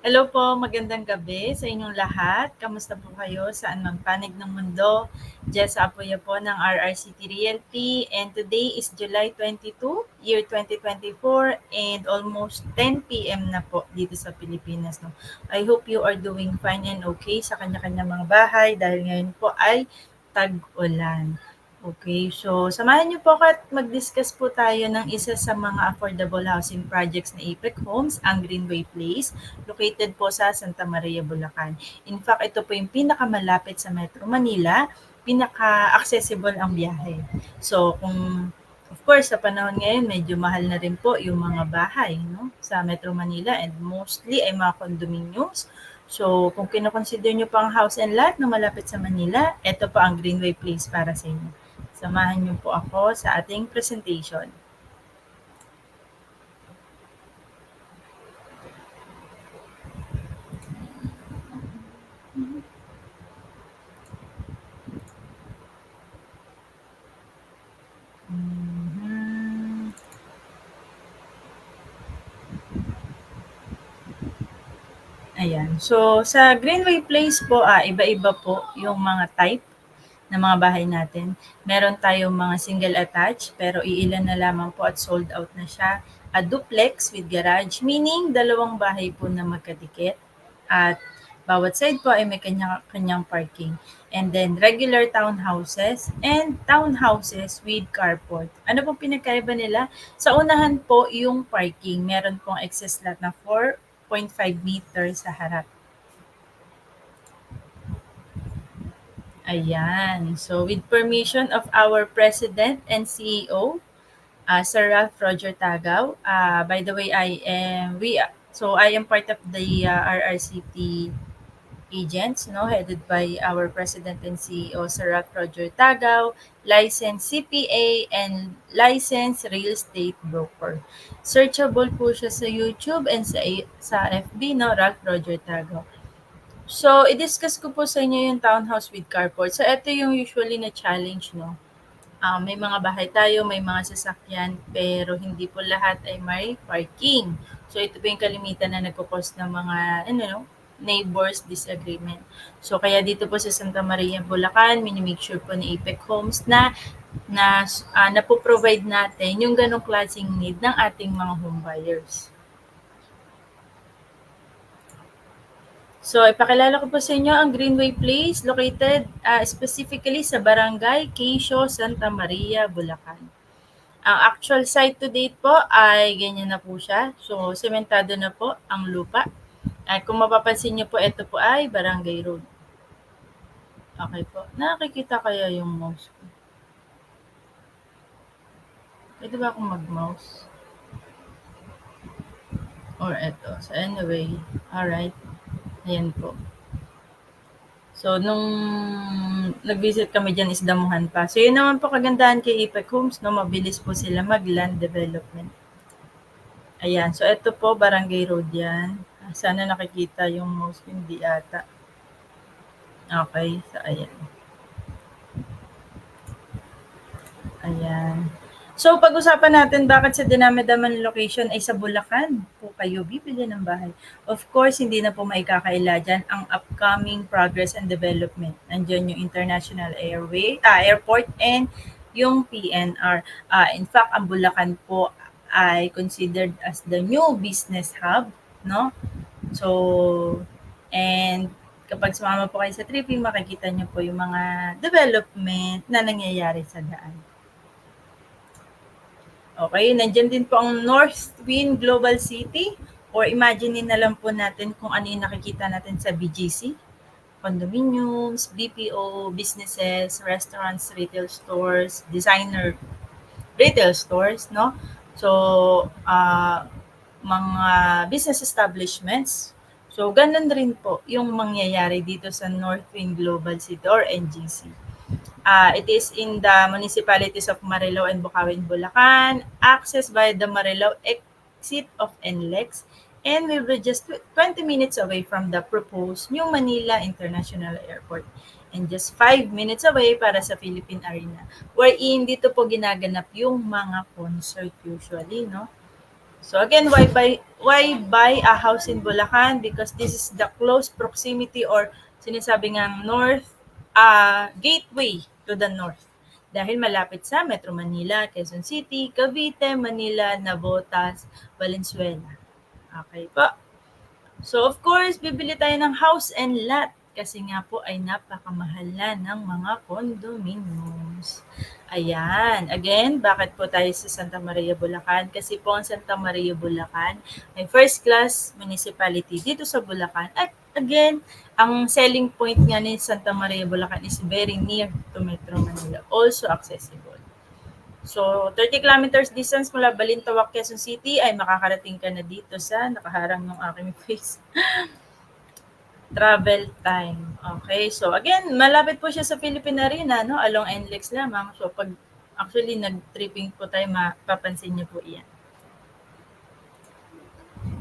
Hello po, magandang gabi sa inyong lahat. Kamusta po kayo saan mang panig ng mundo? Jess Apoya po ng RRCT Realty and today is July 22, year 2024 and almost 10 p.m. na po dito sa Pilipinas. No? I hope you are doing fine and okay sa kanya-kanya mga bahay dahil ngayon po ay tag-ulan. Okay, so samahan niyo po at mag-discuss po tayo ng isa sa mga affordable housing projects na Apex Homes, ang Greenway Place, located po sa Santa Maria, Bulacan. In fact, ito po yung pinakamalapit sa Metro Manila, pinaka-accessible ang biyahe. So, of course, sa panahon ngayon, medyo mahal na rin po yung mga bahay no, sa Metro Manila and mostly ay mga condominiums. So, kung kinoconsider nyo pa ang house and lot na malapit sa Manila, ito po ang Greenway Place para sa inyo. Samahan niyo po ako sa ating presentation. Ayan. So, sa Greenway Place po, iba-iba po yung mga type ng mga bahay natin. Meron tayong mga single attached, pero iilan na lamang po at sold out na siya. A duplex with garage, meaning dalawang bahay po na magkadikit. At bawat side po ay may kanyang parking. And then regular townhouses and townhouses with carport. Ano pong pinagkaiba nila? Sa unahan po yung parking. Meron pong excess lot na 4.5 meters sa harap. Ayan. So, with permission of our President and CEO, Sir Ralph Roger Tagaw. By the way, I am part of the RRCT agents, no, headed by our President and CEO, Sir Ralph Roger Tagaw, licensed CPA and licensed real estate broker. Searchable po siya sa YouTube and sa FB, no, Ralph Roger Tagaw. So, i-discuss ko po sa inyo yung townhouse with carport. So, ito yung usually na challenge, no? May mga bahay tayo, may mga sasakyan, pero hindi po lahat ay may parking. So, ito po yung kalimitan na nagkukos ng mga, neighbors disagreement. So, kaya dito po sa Santa Maria, Bulacan, minimake sure po ni Apex Homes na napo-provide natin yung ganong klaseng need ng ating mga home buyers. So, ipakilala ko po sa inyo ang Greenway Place located specifically sa Barangay Quezon, Santa Maria, Bulacan. Ang actual site to date po ay ganyan na po siya. So, sementado na po ang lupa. At kung mapapansin niyo po, ito po ay Barangay Road. Okay po. Nakikita kaya yung mouse ko? Pwede ba akong mag-mouse? Or ito. So, anyway. Alright. Ayan po. So, nung nag-visit kami dyan is damuhan pa. So, yun naman po kagandahan kay Apex Homes, no? Mabilis po sila mag-land development. Ayan. So, ito po, Barangay Road yan. Sana nakikita yung mouse, hindi ata. Okay. So, ayan. Ayan. So, pag-usapan natin bakit sa dinami-daman location ay sa Bulacan po kayo bibili ng bahay. Of course, hindi na po maikakaila dyan ang upcoming progress and development. Nandiyan yung International Airport and yung PNR. In fact, ang Bulacan po ay considered as the new business hub, no? So, and kapag sumama po kayo sa tripping, makikita niyo po yung mga development na nangyayari sa daan. Okay, nandiyan din po ang Northwind Global City or imaginein na lang po natin kung ano yung nakikita natin sa BGC. Condominiums, BPO, businesses, restaurants, retail stores, designer retail stores, no? So, mga business establishments. So, ganun rin po yung mangyayari dito sa Northwind Global City or NGC. It is in the municipalities of Marilao and Bukawen, Bulacan, accessed by the Marilao exit of NLEX, and we were just 20 minutes away from the proposed New Manila International Airport and just 5 minutes away para sa Philippine Arena, wherein dito po ginaganap yung mga concert usually, no? So again, why buy a house in Bulacan? Because this is the close proximity or sinasabi ngang north, gateway to the north. Dahil malapit sa Metro Manila, Quezon City, Cavite, Manila, Navotas, Valenzuela. Okay po. So of course, bibili tayo ng house and lot kasi nga po ay napakamahal na ng mga condominiums. Ayan. Again, bakit po tayo sa Santa Maria, Bulacan? Kasi po ang Santa Maria, Bulacan ay first class municipality dito sa Bulacan. At again, ang selling point nga ni Santa Maria, Bulacan is very near to Metro Manila. Also accessible. So, 30 kilometers distance mula Balintawak, Quezon City ay makakarating ka na dito sa nakaharang ng aking face. Travel time. Okay, so again, malapit po siya sa Philippine Arena, no? Along NLEX lamang. So, pag actually nag-tripping po tayo, mapapansin niyo po iyan.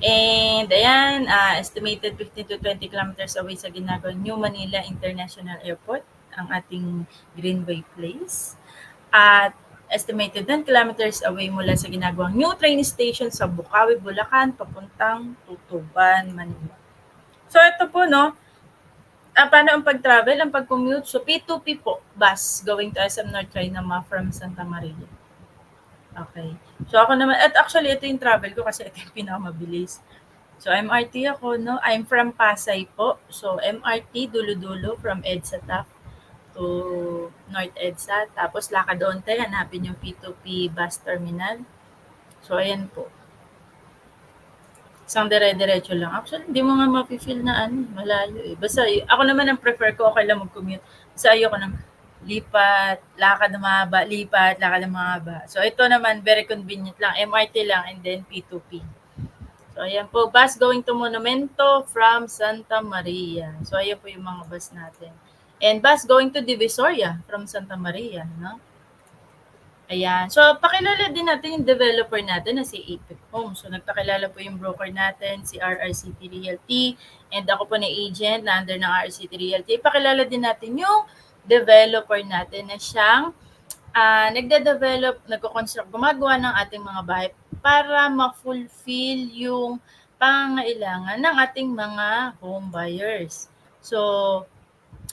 And ayan, estimated 15 to 20 kilometers away sa ginagawang New Manila International Airport, ang ating Greenway Place. At estimated 10 kilometers away mula sa ginagawang new train station sa Bukawi, Bulacan, papuntang Tutuban, Manila. So ito po, no, paano ang pag-travel, ang pag-commute? So P2P po, bus going to SM North Trinoma from Santa Maria. Okay. So ako naman, at actually ito yung travel ko kasi ito yung pinakamabilis. So MRT ako, no? I'm from Pasay po. So MRT, dulo-dulo from EDSA TAF to North EDSA. Tapos lakad onte, hanapin yung P2P bus terminal. So ayan po. Isang dire-diretso lang. Actually, hindi mo nga mafe-feel na malayo eh. Basta ako naman ang prefer ko, okay lang mag-commute. Basta ayoko ng lipat, lakad na mahaba, lipat, lakad na mahaba. So ito naman, very convenient lang. MRT lang and then P2P. So ayan po, bus going to Monumento from Santa Maria. So ayan po yung mga bus natin. And bus going to Divisoria from Santa Maria, no? Ayan. So, pakilala din natin yung developer natin na si Apex Homes. So, nagpakilala po yung broker natin, si RRCT Realty. And ako po na agent na under ng RRCT Realty. Pakilala din natin yung developer natin na siyang nagde-develop, nagko-construct, gumagawa ng ating mga bahay para ma-fulfill yung pangailangan ng ating mga home buyers. So,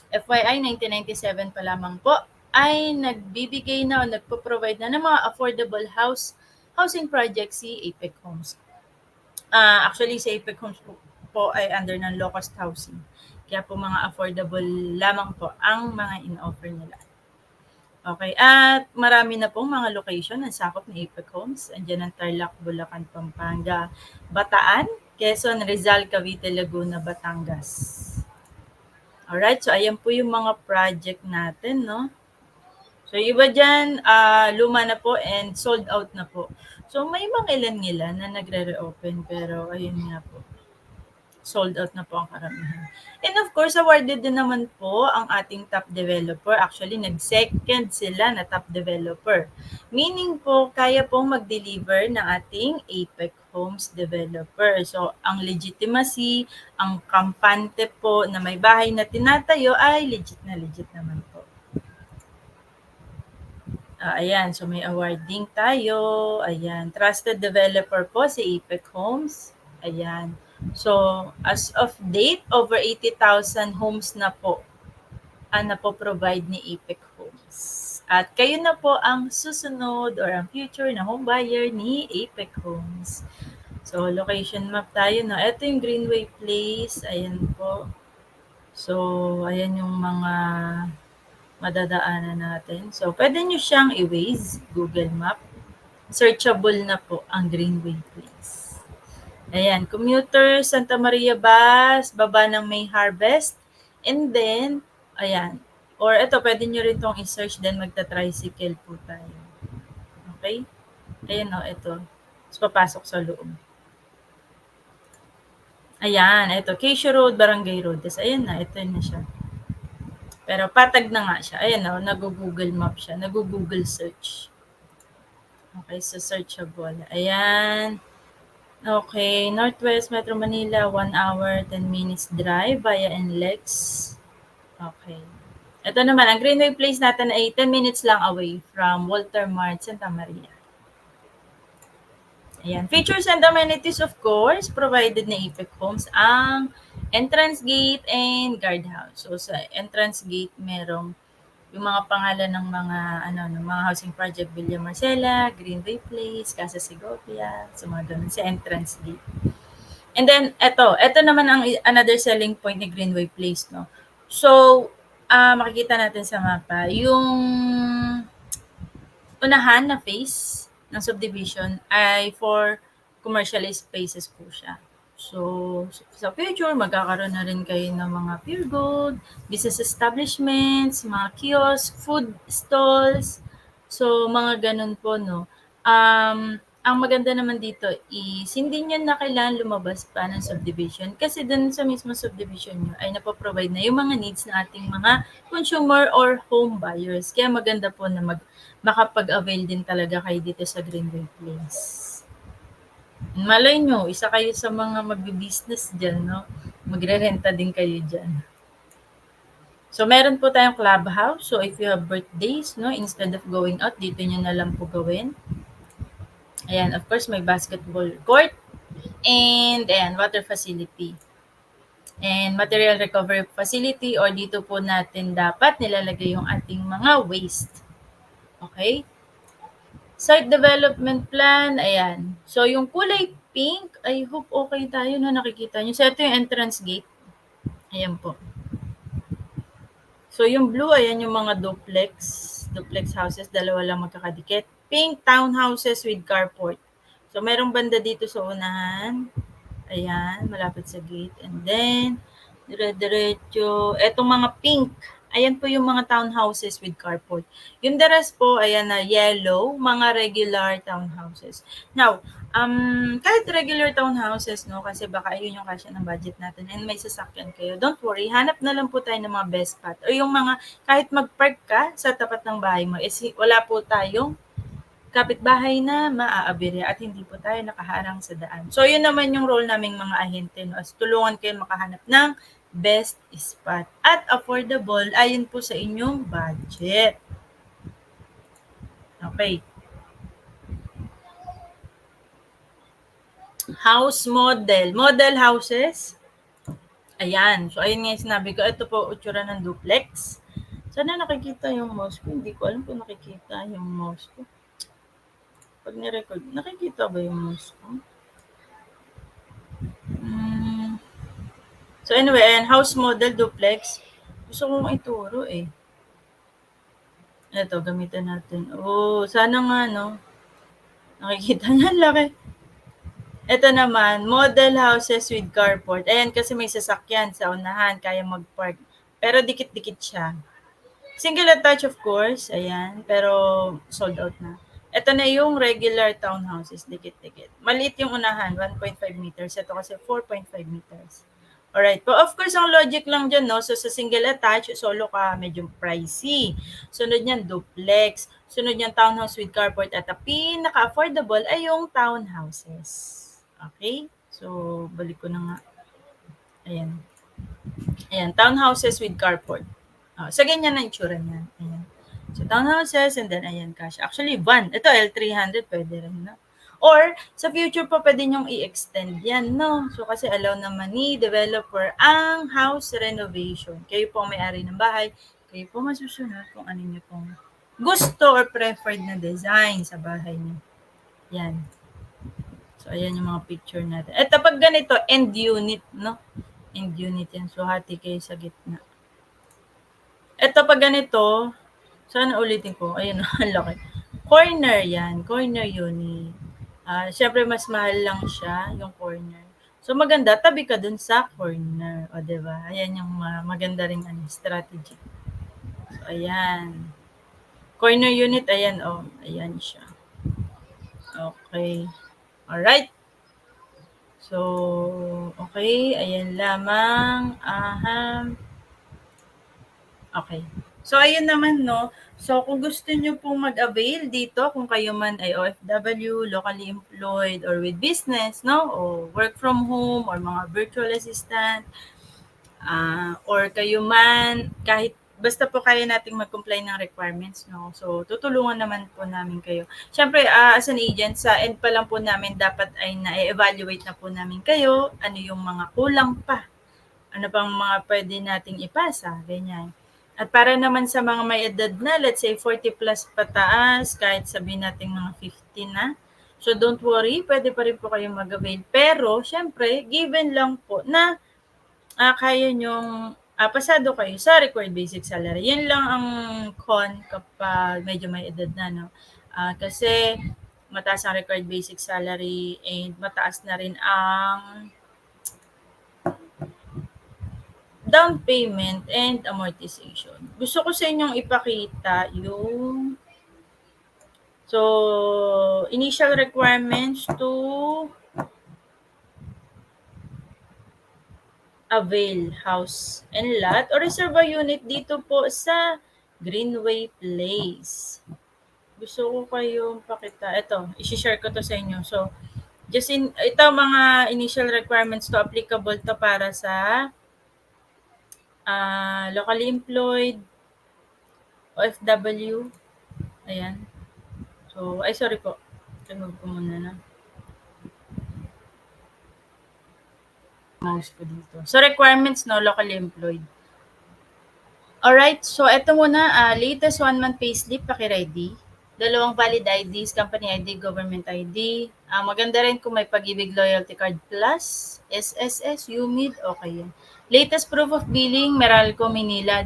FYI, 1997 pa lamang po ay nagbibigay na o nagpo-provide na ng mga affordable housing project si Apex Homes. Actually, si Apex Homes po ay under ng low-cost housing. Kaya po mga affordable lamang po ang mga in-offer nila. Okay, at marami na pong mga location ang sakop ni Apex Homes. Andiyan ang Tarlac, Bulacan, Pampanga, Bataan, Quezon, Rizal, Cavite, Laguna, Batangas. Alright, so ayan po yung mga project natin, no? So iba dyan, luma na po and sold out na po. So may mga ilan-ilan na nagre-reopen pero ayun nga po, sold out na po ang karamihan. And of course, awarded din naman po ang ating top developer. Actually, nag-second sila na top developer. Meaning po, kaya pong mag-deliver ng ating Apex Homes developer. So, ang legitimacy, ang kampante po na may bahay na tinatayo ay legit naman po. Ayan, so may awarding tayo. Ayan, trusted developer po si Apex Homes. Ayan. So, as of date, over 80,000 homes na po ang napo-provide ni Apex Homes. At kayo na po ang susunod or ang future na home buyer ni Apex Homes. So, location map tayo. No? Ito yung Greenway Place. Ayan po. So, ayan yung mga madadaanan natin. So, pwede nyo siyang i-Waze, Google Map. Searchable na po ang Greenway Place. Ayan, commuter, Santa Maria Bus, baba ng May Harvest. And then, ayan. Or ito, pwede nyo rin itong i-search, then magta-tricycle po tayo. Okay? Ayan o, ito. Tapos papasok sa loob. Ayan, ito. Keisha Road, Barangay Road. Tapos ayan na, ito na siya. Pero patag na nga siya. Ayan o, nag-Google Map siya. Nag-Google search. Okay, so searchable. Ayan. Okay, Northwest Metro Manila, 1 hour, 10 minutes drive via NLEX. Okay. Ito naman, ang Greenway Place natin ay 10 minutes lang away from Walter Mart, Santa Maria. Ayan. Features and amenities, of course, provided na Apex Homes ang entrance gate and guardhouse. So, sa entrance gate, merong yung mga pangalan ng mga ng mga housing project, Villa Marcela, Greenway Place, Casa Segovia, so mga ganun sa entrance gate. And then eto naman ang another selling point ni Greenway Place, no. So, makikita natin sa mapa yung unahan na phase ng subdivision ay for commercial spaces po siya. So, sa future, magkakaroon na rin kayo ng mga pure gold, business establishments, mga kiosk, food stalls. So, mga ganun po, no. Ang maganda naman dito is hindi niyo na kailangan lumabas pa ng subdivision kasi dun sa mismo subdivision nyo ay napoprovide na yung mga needs ng ating mga consumer or home buyers. Kaya maganda po na makapag-avail din talaga kayo dito sa Greenway Place. Malay nyo, isa kayo sa mga magbi-business dyan, no? Magre-renta din kayo dyan. So, meron po tayong clubhouse. So, if you have birthdays, no, instead of going out, dito nyo na lang po gawin. Ayan, of course, may basketball court. And, ayan, water facility. And material recovery facility or dito po natin dapat nilalagay yung ating mga waste. Okay? Site development plan, ayan. So, yung kulay pink, I hope okay tayo na nakikita nyo. So, ito yung entrance gate. Ayan po. So, yung blue, ayan yung mga duplex houses, dalawa lang magkakadikit. Pink townhouses with carport. So, merong banda dito sa unahan. Ayan, malapit sa gate. And then, dire-diretso. Etong mga pink, ayan po yung mga townhouses with carport. Yung the rest po, ayan na yellow, mga regular townhouses. Now, kahit regular townhouses, no, kasi baka yun yung kasya ng budget natin and may sasakyan kayo, don't worry, hanap na lang po tayo ng mga best spot. O yung mga, kahit mag-park ka sa tapat ng bahay mo, wala po tayong kapitbahay na maaabirya at hindi po tayo nakaharang sa daan. So, yun naman yung role naming mga ahente, no, as tulungan kayo makahanap ng best spot at affordable ayon po sa inyong budget. Okay. House model. Model houses. Ayan. So, ayun nga yung sinabi ko. Ito po, utsura ng duplex. Sana nakikita yung mouse ko. Hindi ko alam kung nakikita yung mouse ko. Pag ni-record, nakikita ba yung mouse ko? So anyway, ayan, house model duplex. Gusto kong ituro eh. Ito, gamitin natin. Oh, sana nga, no? Nakikita niya, laki. Ito naman, model houses with carport. Ayan, kasi may sasakyan sa unahan, kaya mag-park. Pero dikit-dikit siya. Single attached, of course. Ayan, pero sold out na. Ito na yung regular townhouses, dikit-dikit. Maliit yung unahan, 1.5 meters. Ito kasi 4.5 meters. Alright. But of course, ang logic lang dyan, no? So, sa single attached, solo ka, medyo pricey. Sunod niyan, duplex. Sunod niyan, townhouse with carport. At ang pinaka-affordable ay yung townhouses. Okay? So, balik ko na nga. Ayan. Ayan, townhouses with carport. So, ganyan na itsura niyan. Ayan. So, townhouses and then, ayan, cash. Actually, van. Ito, L300, pwede rin, no? Or, sa future pa pwede nyong i-extend yan, no? So, kasi allow naman ni developer ang house renovation. Kayo po ang may-ari ng bahay. Kayo po masusunod kung ano nyo pong gusto or preferred na design sa bahay nyo. Yan. So, ayan yung mga picture natin. Ito, pag ganito, end unit, no? End unit yan. So, hati kayo sa gitna. Ito, pag ganito, sana ulitin ko. Ayan, ang laki. Corner yan. Corner unit. Siyempre, mas mahal lang siya, yung corner. So, maganda, tabi ka dun sa corner. O, diba? Ayan yung maganda rin strategy. So, ayan. Corner unit, ayan, oh. Ayan siya. Okay. Alright. So, okay. Ayan lamang. Okay. So, ayun naman, no? So, kung gusto nyo pong mag-avail dito, kung kayo man ay OFW, locally employed, or with business, no? O work from home, or mga virtual assistant, or kayo man, kahit basta po kaya nating mag-comply ng requirements, no? So, tutulungan naman po namin kayo. Siyempre, as an agent, sa end pa lang po namin, dapat ay na-evaluate na po namin kayo, ano yung mga kulang pa, ano pang mga pwede nating ipasa, ganyan. At para naman sa mga may edad na, let's say 40 plus pataas, kahit sabihin natin mga 50 na, so don't worry, pwede pa rin po kayong mag-avail. Pero, syempre, given lang po na kaya nyong pasado kayo sa required basic salary. Yan lang ang con kapag medyo may edad na, no? Kasi mataas ang required basic salary and mataas na rin ang down payment and amortization. Gusto ko sa inyong ipakita yung initial requirements to avail house and lot or reserve a unit dito po sa Greenway Place. Gusto ko kayong pakita. Ito, isi-share ko to sa inyo. So, ito mga initial requirements to applicable to para sa locally employed, OFW. Ayan. So, sorry po. Remove ko muna na. Mouse ko dito. So, requirements, no, locally employed. Alright, so ito muna, latest 1-month payslip, paki-ready. 2 valid IDs, company ID, government ID. Maganda rin kung may Pag-ibig Loyalty Card Plus, SSS, UMID, okay yan. Latest proof of billing, Meralco, Manila.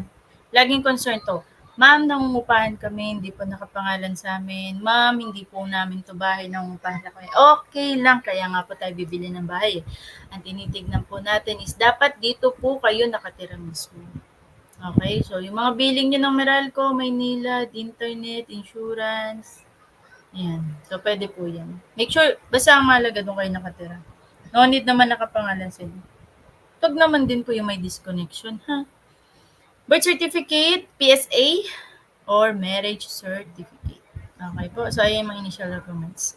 Laging concern to. Ma'am, nangungupahan kami, hindi po nakapangalan sa amin. Ma'am, hindi po namin to bahay, nangungupahan na kami. Okay lang, kaya nga po tayo bibili ng bahay. Ang tinitignan po natin is dapat dito po kayo nakatira mismo. Okay, so yung mga billing nyo ng Meralco, Maynila, internet, insurance, ayan. So, pwede po yan. Make sure, basta ang mahalaga doon kayo nakatira. No need naman nakapangalan sa inyo. Pag naman din po yung may disconnection, ha? Birth certificate, PSA, or marriage certificate. Okay po, so ayan yung mga initial documents.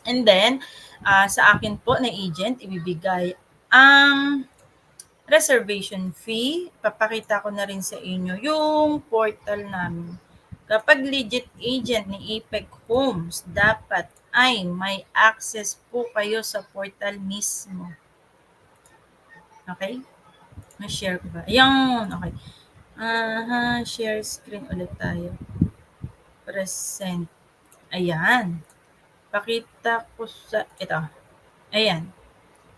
And then, sa akin po na agent, ibibigay ang reservation fee. Papakita ko na rin sa inyo yung portal namin. Kapag legit agent ni Apex Homes, dapat ay may access po kayo sa portal mismo. Okay? Ma-share ko ba? Ayan, okay. Share screen ulit tayo. Present. Ayan. Pakita ko sa, ito. Ayan.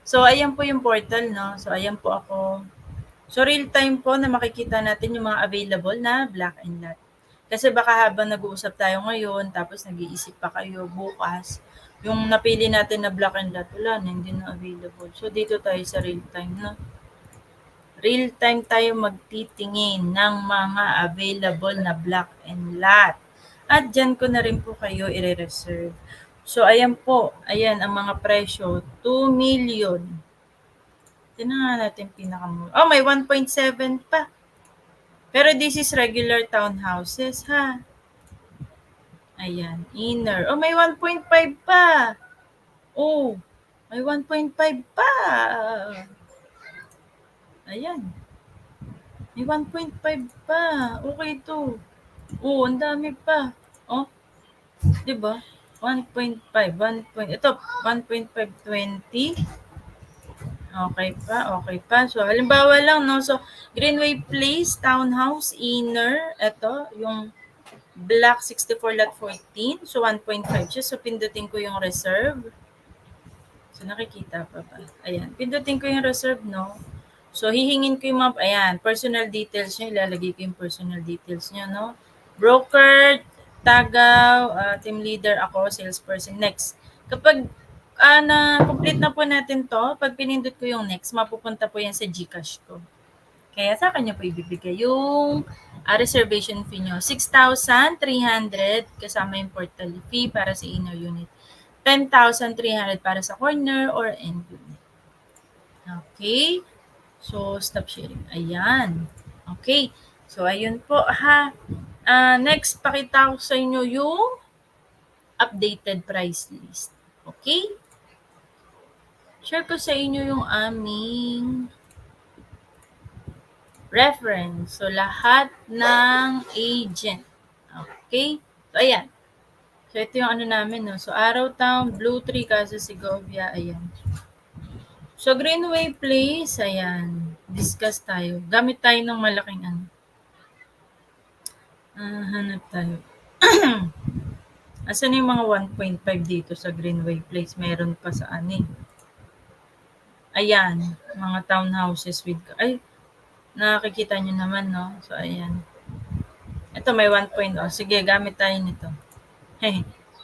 So, ayan po yung portal, no? So, ayan po ako. So, real time po na makikita natin yung mga available na black and lot. Kasi baka habang nag-uusap tayo ngayon, tapos nag-iisip pa kayo bukas, yung napili natin na black and lot, wala na, hindi na available. So, dito tayo sa real time, no? Real time tayo magtitingin ng mga available na black and lot. At dyan ko na rin po kayo i-reserve. So, ayan po. Ayan ang mga presyo. 2 million. Tingnan nga natin pinakamura. Oh, may 1.7 pa. Pero this is regular townhouses, ha? Ayan, inner. Oh, may 1.5 pa. Oh, may 1.5 pa. Ayan. May 1.5 pa. Okay to. Oh, ang dami pa. Oh, 'di ba? 1.5, ito 1.520. Okay pa. So, halimbawa lang, no? So, Greenway Place, Townhouse, Inner. Ito, yung Black 64 lot 14. So, 1.5 siya. So, pindutin ko yung reserve. So, nakikita pa ba? Ayan. Pindutin ko yung reserve, no? So, hihingin ko yung mga, ayan, personal details nyo. Ilalagay ko yung personal details nyo, no? Broker, tagaw, team leader ako, salesperson. Next. Kapag na-complete na po natin to, pag pinindot ko yung next, mapupunta po yan sa GCash ko. Kaya sa kanya po ibibigay yung reservation fee nyo. 6,300 kasama yung portal fee para sa inner unit. 10,300 para sa corner or end unit. Okay? So, stop sharing. Ayan. Okay. So, ayun po ha. Next, pakita ko sa inyo yung updated price list. Okay? Share ko sa inyo yung aming reference. So, lahat ng agent. Okay? So, ayan. So, ito yung ano namin, no? So, Araw Town, Blue Tree, Casa Segovia, ayan. So, Greenway Place, ayan. Discuss tayo. Gamit tayo ng malaking ano. Hanap tayo. Asan yung mga 1.5 dito sa Greenway Place? Meron pa sa ano eh. Ayan, mga townhouses with... Ay, nakikita nyo naman, no? So, ayan. Ito, may 1.0. Sige, gamit tayo nito.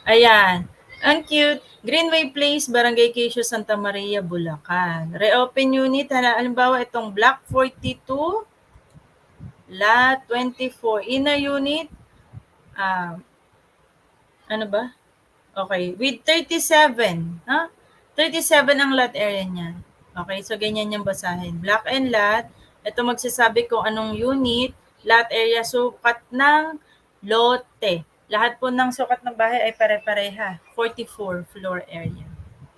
Ayan. Ang cute. Greenway Place, Barangay Quezon, Santa Maria, Bulacan. Reopen unit. Halimbawa, itong Block 42, Lot 24. Inner unit. Ano ba? Okay. With 37. Ha? 37 ang lot area niya. Okay. So, ganyan yung basahin. Block and lot. Ito magsasabi kung anong unit, lot area, sukat ng lote. Lahat po ng sukat ng bahay ay pare-pareha. 44 floor area.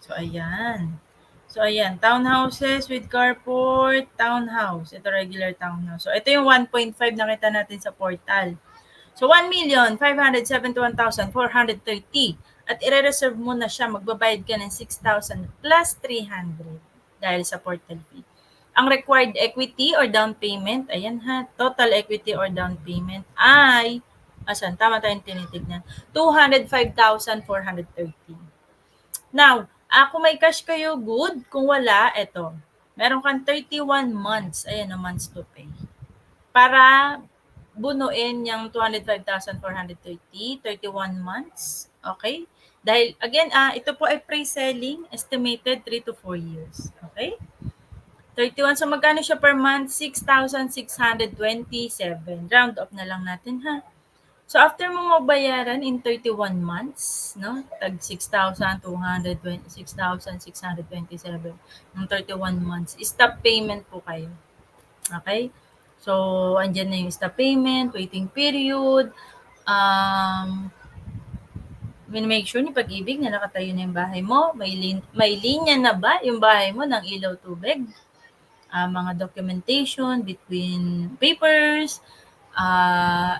So, ayan. So, ayan. Townhouses with carport, townhouse. Ito regular townhouse. So, ito yung 1.5 nakita natin sa portal. So, 1,571,430. At i-reserve mo na siya, magbabayad ka ng 6,000 plus 300 dahil sa portal fee. Ang required equity or down payment, ayan ha, total equity or down payment ay, tama tayong tinitignan, 205,430. Now, kung may cash kayo, good. Kung wala, eto, meron kang 31 months, ayan na months to pay. Para bunuin yung 205,430, 31 months. Okay? Dahil, again, ito po ay pre-selling, estimated 3 to 4 years. Okay? 31. So, magkano siya per month? 6,627. Round up na lang natin, ha? So, after mo mabayaran in 31 months, no? Tag 6,220, 6,627 ng 31 months. Stop payment po kayo. Okay? So, andyan na yung stop payment, waiting period, make sure ni Pag-ibig na nakatayo na yung bahay mo, may linya na ba yung bahay mo ng ilaw, tubig, mga documentation between papers,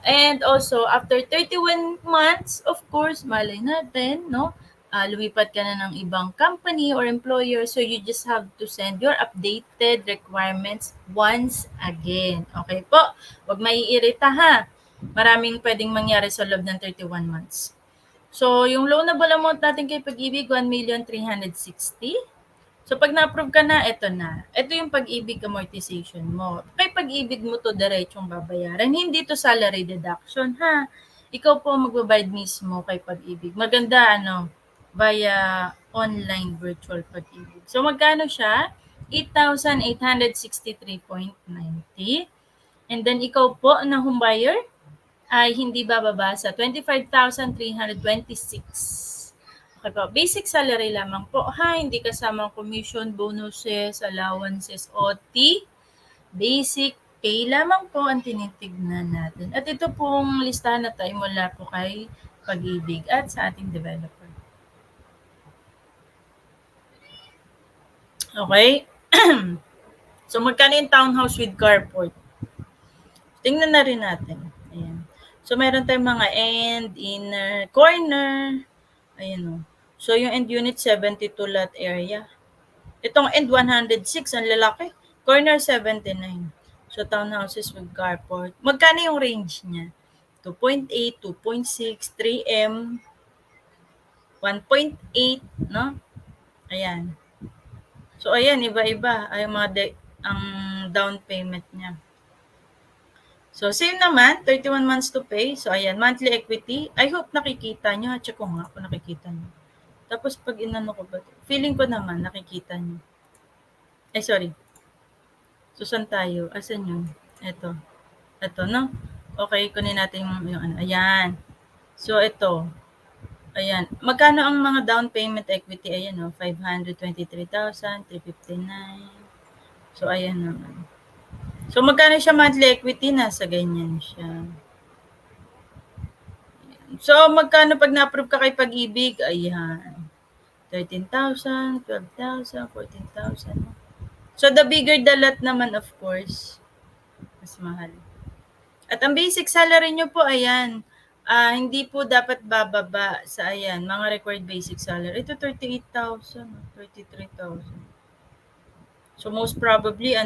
and also after 31 months, of course, malay natin, no? Lumipat ka na ng ibang company or employer, so you just have to send your updated requirements once again. Okay po? Huwag maiirita ha. Maraming pwedeng mangyari sa loob ng 31 months. So, yung loanable amount natin kay Pag-ibig, 1,360,000. So, pag na-approve ka na, ito na. Ito yung Pag-ibig amortization mo. Kay Pag-ibig mo to diretsong babayaran. Hindi to salary deduction, ha? Ikaw po magbabayad mismo kay Pag-ibig. Maganda, via online virtual Pag-ibig. So, magkano siya? 8,863.90. And then, ikaw po na home buyer ay hindi bababa sa 25,326. Okay po. Basic salary lamang po, ha? Hindi kasama commission, bonuses, allowances, OT. Basic pay lamang po ang tinitignan natin. At ito pong listahan na tayo mula po kay Pag-ibig at sa ating developer. Okay? So, magkano yung townhouse with carport? Tingnan na rin natin. Ayan. So, meron tayong mga end, inner, corner. Ayan o. So, yung end unit, 72 lot area. Itong end, 106. Ang lalaki. Corner, 79. So, townhouses with carport. Magkano yung range niya? 2.8, 2.6, 3M, 1.8, no? Ayan. So, ayan, iba-iba ay mga ang down payment niya. So, same naman, 31 months to pay. So, ayan, monthly equity. I hope nakikita nyo. Check ko nga kung nakikita nyo. Tapos, pag inano ko ba? Feeling ko naman, nakikita nyo. Sorry. So, saan tayo? Asan yun? Ito. Ito, no? Okay, kunin natin yung ano. Ayan. So, ito. Ayan. Magkano ang mga down payment equity? Ayan, no? 523,359. So, ayan naman. So, magkano siya monthly equity? Nasa ganyan siya. Ayan. So, magkano pag na-approve ka kay Pag-ibig? Ayan. 13,000, 12,000, 14,000. So, the bigger the lot naman, of course. Mas mahal. At ang basic salary nyo po, ayan, hindi po dapat bababa sa ayan, mga required basic salary. Ito 38,000, 33,000. So most probably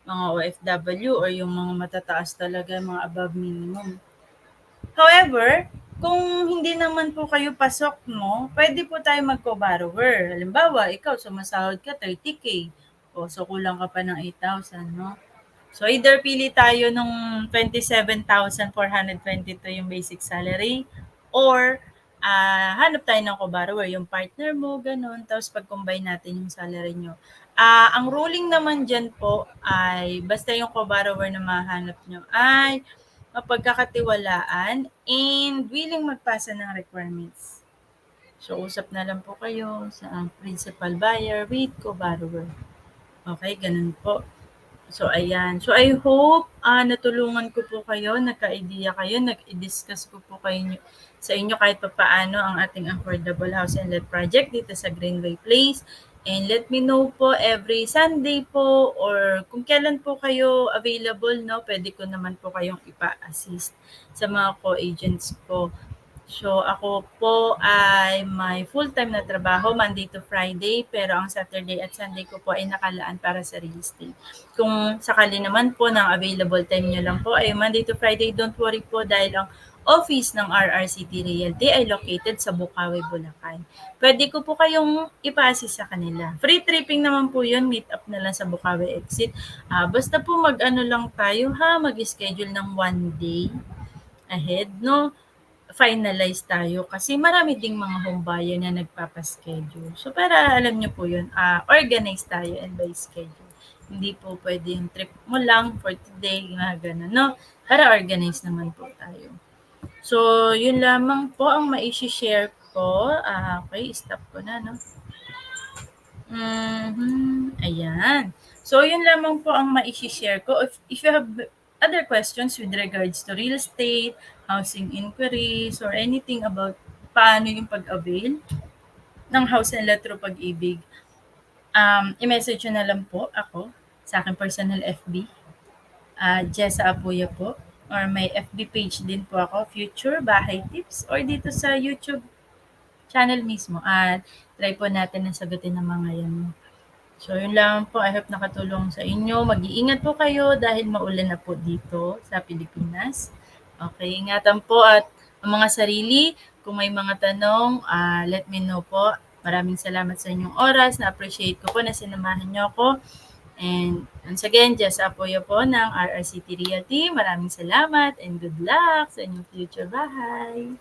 mga OFW or yung mga matataas talaga, mga above minimum. However, kung hindi naman po kayo pasok mo, pwede po tayo mag-co-borrower. Halimbawa, ikaw sumasahod ka 30K. O, so kulang ka pa ng 8,000, no? So either pili tayo nung 27,422 yung basic salary or hanap tayo ng co-borrower, yung partner mo, ganun. Tapos pag-combine natin yung salary nyo. Ang ruling naman dyan po ay basta yung co-borrower na mahanap nyo ay mapagkakatiwalaan and willing magpasa ng requirements. So usap na lang po kayo sa principal buyer with co-borrower. Okay, ganun po. So, ayan. So, I hope natulungan ko po kayo, nagka-idea kayo, nag-discuss ko po kayo sa inyo kahit pa paano ang ating affordable house and lot project dito sa Greenway Place. And let me know po every Sunday po or kung kailan po kayo available, no, pwede ko naman po kayong ipa-assist sa mga co-agents ko. So, ako po ay may full-time na trabaho, Monday to Friday, pero ang Saturday at Sunday ko po ay nakalaan para sa real estate. Kung sakali naman po ng available time nyo lang po ay Monday to Friday, don't worry po dahil ang office ng RRCT Realty ay located sa Bukawi, Bulacan. Pwede ko po kayong ipa-assist sa kanila. Free tripping naman po yun, meet up na lang sa Bukawi exit. Basta po mag-ano lang tayo mag-schedule ng 1 day ahead, no? Finalize tayo kasi marami ding mga home buyer na nagpapaschedule. So para alam nyo po yun, organize tayo and by schedule. Hindi po pwede yung trip mo lang for today, mga ganun, no? Para organize naman po tayo. So, yun lamang po ang ma-share ko. Okay, stop ko na, no? Ayan. So, yun lamang po ang ma-share ko. If you have other questions with regards to real estate, housing inquiries, or anything about paano yung pag-avail ng house and lot through Pag-ibig, i-message nyo na lang po ako sa aking personal FB, Jessa Apuya po, or may FB page din po ako, Future Bahay Tips, or dito sa YouTube channel mismo. At try po natin na sagutin ng mga yan. So, yun lang po. I hope nakatulong sa inyo. Mag-iingat po kayo dahil maulan na po dito sa Pilipinas. Okay, ingatan po at ang mga sarili. Kung may mga tanong, let me know po. Maraming salamat sa inyong oras. Na-appreciate ko po na sinamahan niyo ako. And once again, Jessa Apoyo po ng RRCT Realty. Maraming salamat and good luck sa inyong future bahay.